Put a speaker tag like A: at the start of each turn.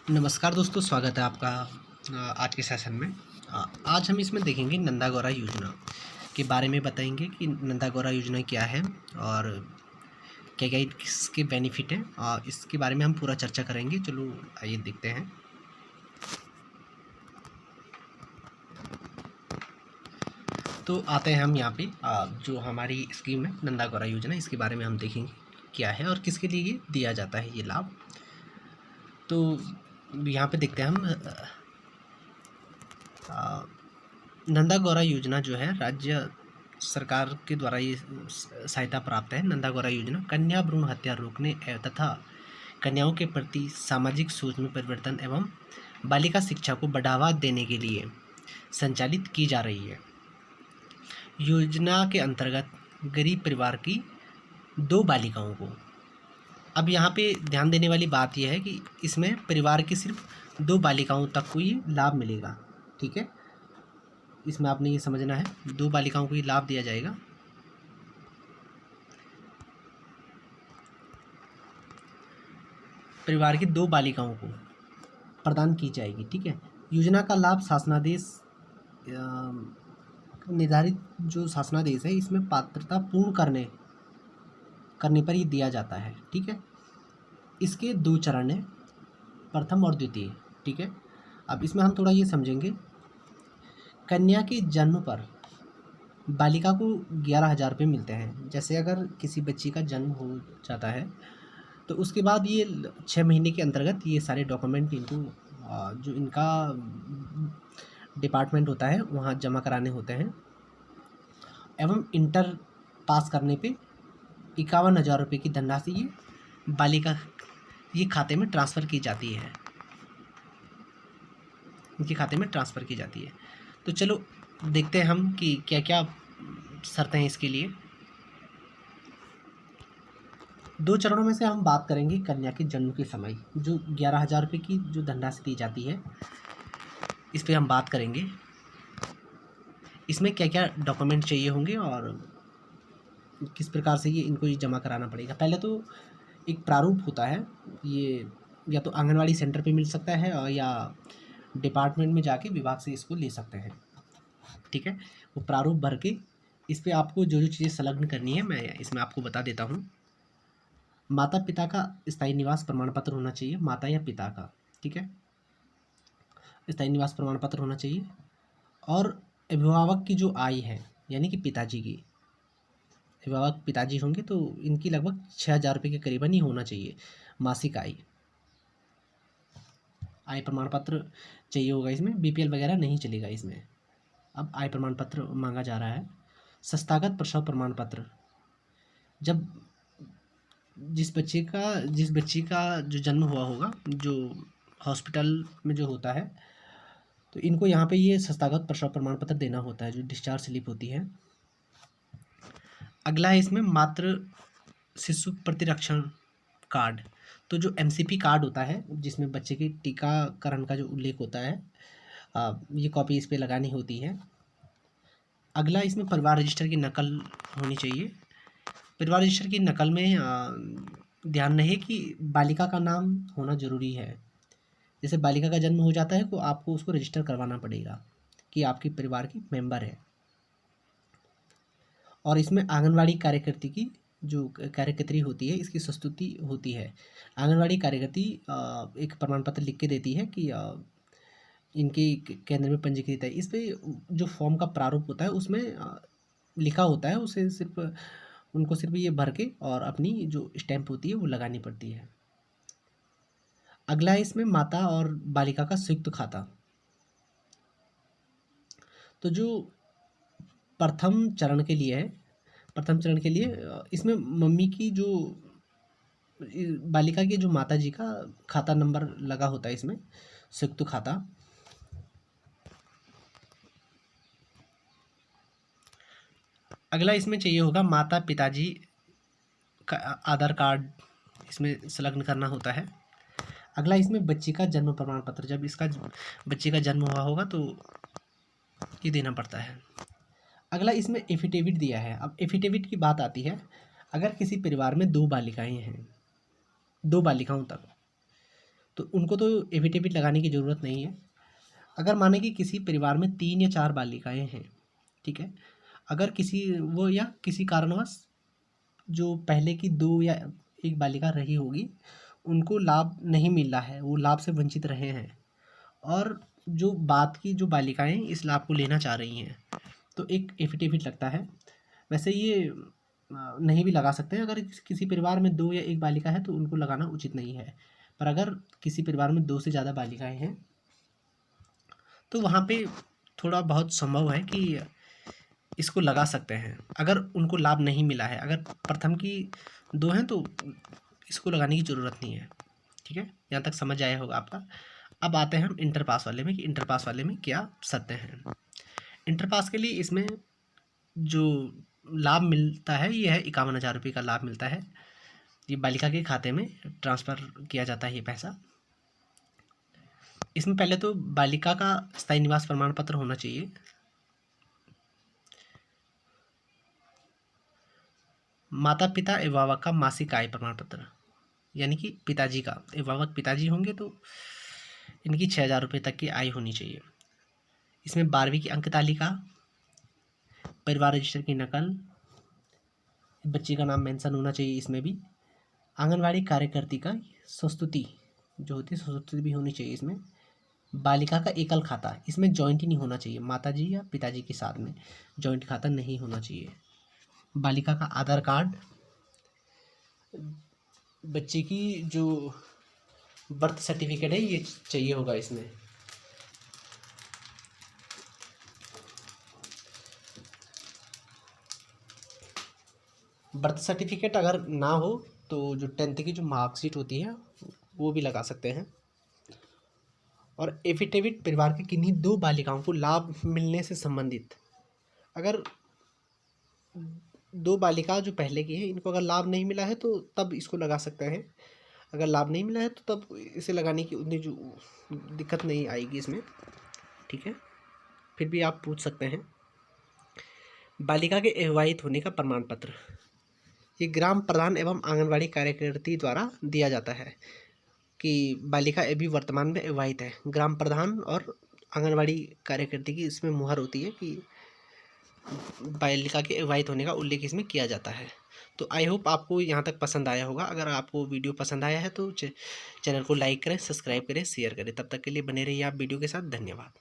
A: नमस्कार दोस्तों, स्वागत है आपका आज के सेशन में। आज हम इसमें देखेंगे नंदा गौरा योजना के बारे में बताएंगे कि नंदा गौरा योजना क्या है और क्या क्या इसके बेनिफिट हैं। इसके बारे में हम पूरा चर्चा करेंगे। चलो आइए देखते हैं। तो आते हैं हम यहाँ पे जो हमारी स्कीम है नंदा गौरा योजना, इसके बारे में हम देखेंगे क्या है और किसके लिए ये दिया जाता है ये लाभ। तो यहाँ पे देखते हैं हम नंदा गौरा योजना जो है राज्य सरकार के द्वारा ये सहायता प्राप्त है। नंदा गौरा योजना कन्या भ्रूण हत्या रोकने तथा कन्याओं के प्रति सामाजिक सोच में परिवर्तन एवं बालिका शिक्षा को बढ़ावा देने के लिए संचालित की जा रही है। योजना के अंतर्गत गरीब परिवार की 2 बालिकाओं को, अब यहाँ पे ध्यान देने वाली बात यह है कि इसमें परिवार की सिर्फ 2 बालिकाओं तक को ये लाभ मिलेगा। ठीक है, इसमें आपने ये समझना है, 2 बालिकाओं को ये लाभ दिया जाएगा। परिवार की 2 बालिकाओं को प्रदान की जाएगी। ठीक है, योजना का लाभ शासनादेश निर्धारित जो शासनादेश है इसमें पात्रता पूर्ण करने पर ये दिया जाता है। ठीक है, इसके 2 चरण हैं, प्रथम और द्वितीय। ठीक है, अब इसमें हम थोड़ा ये समझेंगे। कन्या के जन्म पर बालिका को 11,000 रुपये मिलते हैं। जैसे अगर किसी बच्ची का जन्म हो जाता है तो उसके बाद ये 6 महीने के अंतर्गत ये सारे डॉक्यूमेंट इनको जो इनका डिपार्टमेंट होता है वहाँ जमा कराने होते हैं एवं इंटर पास करने पे 51,000 रुपये की धनराशि ये बालिका ये खाते में ट्रांसफ़र की जाती है, इनके खाते में ट्रांसफ़र की जाती है। तो चलो देखते हैं हम कि क्या क्या शर्तें हैं इसके लिए। 2 चरणों में से हम बात करेंगे कन्या के जन्म के समय जो 11,000 रुपये की जो धनराशि दी जाती है, इस पर हम बात करेंगे। इसमें क्या क्या डॉक्यूमेंट चाहिए होंगे और किस प्रकार से ये इनको ये जमा कराना पड़ेगा। पहले तो एक प्रारूप होता है, ये या तो आंगनवाड़ी सेंटर पे मिल सकता है और या डिपार्टमेंट में जाके विभाग से इसको ले सकते हैं। ठीक है, वो प्रारूप भर के इस पर आपको जो जो चीज़ें संलग्न करनी है मैं इसमें आपको बता देता हूँ। माता पिता का स्थायी निवास प्रमाण पत्र होना चाहिए, माता या पिता का। ठीक है, स्थायी निवास प्रमाण पत्र होना चाहिए और अभिभावक की जो आय है यानी कि पिताजी की, अभिभावक पिताजी होंगे तो इनकी लगभग 6,000 रुपये के करीबन ही होना चाहिए मासिक आय। आय प्रमाण पत्र चाहिए होगा, इसमें बीपीएल वगैरह नहीं चलेगा इसमें। अब आय प्रमाण पत्र मांगा जा रहा है। संस्थागत प्रसव प्रमाण पत्र, जब जिस बच्ची का जो जन्म हुआ होगा जो हॉस्पिटल में जो होता है तो इनको यहाँ पे ये संस्थागत प्रसव प्रमाण पत्र देना होता है, जो डिस्चार्ज स्लिप होती है। अगला है इसमें मातृ शिशु प्रतिरक्षण कार्ड, तो जो एमसीपी कार्ड होता है जिसमें बच्चे के टीकाकरण का जो उल्लेख होता है, ये कॉपी इस पर लगानी होती है। अगला इसमें परिवार रजिस्टर की नकल होनी चाहिए। परिवार रजिस्टर की नकल में ध्यान रहे कि बालिका का नाम होना ज़रूरी है। जैसे बालिका का जन्म हो जाता है तो आपको उसको रजिस्टर करवाना पड़ेगा कि आपके परिवार की मेंबर है। और इसमें आंगनवाड़ी कार्यकर्ती की जो कार्यकर्त्री होती है इसकी संस्तुति होती है। आंगनवाड़ी कार्यकर्ती एक प्रमाण पत्र लिख के देती है कि इनके केंद्र में पंजीकृत है। इस पे जो फॉर्म का प्रारूप होता है उसमें लिखा होता है, उसे उनको सिर्फ ये भर के और अपनी जो स्टैंप होती है वो लगानी पड़ती है। अगला है इसमें माता और बालिका का संयुक्त खाता। तो जो प्रथम चरण के लिए इसमें मम्मी की जो बालिका की जो माता जी का खाता नंबर लगा होता है इसमें, संयुक्त खाता। अगला इसमें चाहिए होगा माता पिताजी का आधार कार्ड इसमें संलग्न करना होता है। अगला इसमें बच्ची का जन्म प्रमाण पत्र, जब इसका बच्ची का जन्म हुआ होगा तो ये देना पड़ता है। अगला इसमें एफिडेविट दिया है। अब एफिडेविट की बात आती है, अगर किसी परिवार में 2 बालिकाएं हैं, 2 बालिकाओं तक, तो उनको तो एफिडेविट लगाने की ज़रूरत नहीं है। अगर माने कि किसी परिवार में 3 या 4 बालिकाएँ हैं, ठीक है? अगर किसी वो या किसी कारणवश जो पहले की 2 या 1 बालिका रही होगी, उनको लाभ नहीं मिल रहा है, वो लाभ से वंचित रहे हैं और जो बाद की जो बालिकाएँ इस लाभ को लेना चाह रही हैं, तो एक एफिडेविट लगता है। वैसे ये नहीं भी लगा सकते हैं, अगर किसी परिवार में 2 या 1 बालिका है तो उनको लगाना उचित नहीं है। पर अगर किसी परिवार में 2 से ज़्यादा बालिकाएँ हैं, तो वहाँ पे थोड़ा बहुत संभव है कि इसको लगा सकते हैं, अगर उनको लाभ नहीं मिला है। अगर प्रथम की 2 हैं तो इसको लगाने की ज़रूरत नहीं है, ठीक है? यहाँ तक समझ आया होगा आपका। अब आते हैं हम इंटर पास वाले में कि इंटर पास वाले में क्या शर्तें हैं। इंटर पास के लिए इसमें जो लाभ मिलता है ये है 51,000 रुपये का लाभ मिलता है। ये बालिका के खाते में ट्रांसफ़र किया जाता है ये पैसा। इसमें पहले तो बालिका का स्थायी निवास प्रमाण पत्र होना चाहिए। माता पिता अभिभावक का मासिक आय प्रमाण पत्र, यानी कि पिताजी का, अभिभावक पिताजी होंगे तो इनकी 6,000 रुपये तक की आय होनी चाहिए। इसमें 12वीं की अंक तालिका, परिवार रजिस्टर की नकल, बच्ची का नाम मेंशन होना चाहिए इसमें भी। आंगनवाड़ी कार्यकर्ती का संस्तुति जो होती है, संस्तुति भी होनी चाहिए इसमें। बालिका का एकल खाता, इसमें जॉइंट ही नहीं होना चाहिए, माताजी या पिताजी के साथ में जॉइंट खाता नहीं होना चाहिए। बालिका का आधार कार्ड, बच्चे की जो बर्थ सर्टिफिकेट है ये चाहिए होगा इसमें। बर्थ सर्टिफिकेट अगर ना हो तो जो 10th की जो मार्कशीट होती है वो भी लगा सकते हैं। और एफिडेविट परिवार के किन्हीं 2 बालिकाओं को लाभ मिलने से संबंधित, अगर 2 बालिका जो पहले की है इनको अगर लाभ नहीं मिला है तो तब इसको लगा सकते हैं। अगर लाभ नहीं मिला है तो तब इसे लगाने की उतनी जो दिक्कत नहीं आएगी इसमें, ठीक है? फिर भी आप पूछ सकते हैं। बालिका के अविवाहित होने का प्रमाण पत्र, ये ग्राम प्रधान एवं आंगनवाड़ी कार्यकर्ती द्वारा दिया जाता है कि बालिका अभी वर्तमान में अविवाहित है। ग्राम प्रधान और आंगनवाड़ी कार्यकर्ती की इसमें मुहर होती है कि बालिका के अविवाहित होने का उल्लेख इसमें किया जाता है। तो आई होप आपको यहाँ तक पसंद आया होगा। अगर आपको वीडियो पसंद आया है तो चैनल को लाइक करें, सब्सक्राइब करें, शेयर करें। तब तक के लिए बने रहिए आप वीडियो के साथ। धन्यवाद।